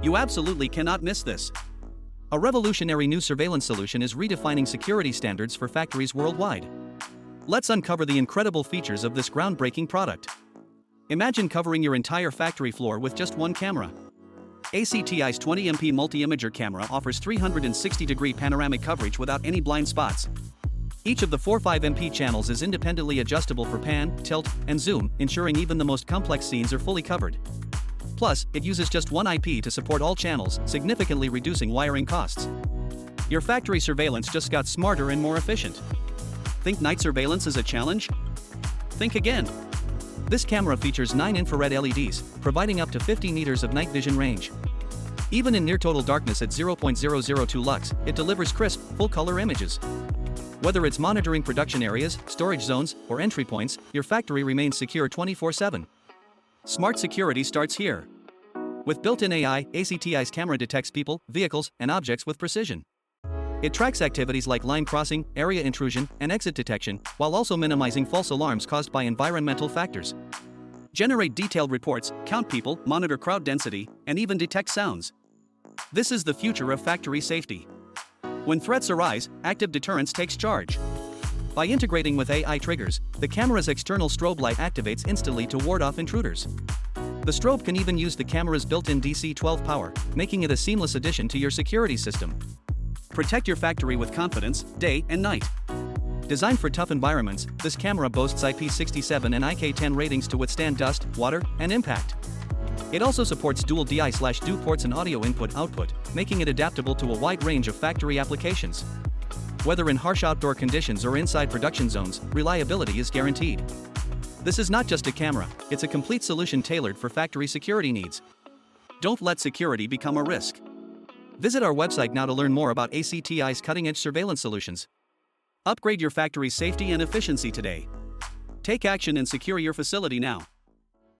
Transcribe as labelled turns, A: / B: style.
A: You absolutely cannot miss this. A revolutionary new surveillance solution is redefining security standards for factories worldwide. Let's uncover the incredible features of this groundbreaking product. Imagine covering your entire factory floor with just one camera. ACTi's 20MP multi-imager camera offers 360-degree panoramic coverage without any blind spots. Each of the 5MP channels is independently adjustable for pan, tilt, and zoom, ensuring even the most complex scenes are fully covered. Plus, it uses just one IP to support all channels, significantly reducing wiring costs. Your factory surveillance just got smarter and more efficient. Think night surveillance is a challenge? Think again. This camera features 9 infrared LEDs, providing up to 50 meters of night vision range. Even in near total darkness at 0.002 lux, it delivers crisp, full-color images. Whether it's monitoring production areas, storage zones, or entry points, your factory remains secure 24/7. Smart security starts here. With built-in AI, ACTi's camera detects people, vehicles, and objects with precision. It tracks activities like line crossing, area intrusion, and exit detection, while also minimizing false alarms caused by environmental factors. Generate detailed reports, count people, monitor crowd density, and even detect sounds. This is the future of factory safety. When threats arise, active deterrence takes charge. By integrating with AI triggers, the camera's external strobe light activates instantly to ward off intruders. The strobe can even use the camera's built-in DC-12 power, making it a seamless addition to your security system. Protect your factory with confidence, day and night. Designed for tough environments, this camera boasts IP67 and IK10 ratings to withstand dust, water, and impact. It also supports dual DI/DO ports and audio input-output, making it adaptable to a wide range of factory applications. Whether in harsh outdoor conditions or inside production zones, reliability is guaranteed. This is not just a camera, it's a complete solution tailored for factory security needs. Don't let security become a risk. Visit our website now to learn more about ACTi's cutting-edge surveillance solutions. Upgrade your factory's safety and efficiency today. Take action and secure your facility now.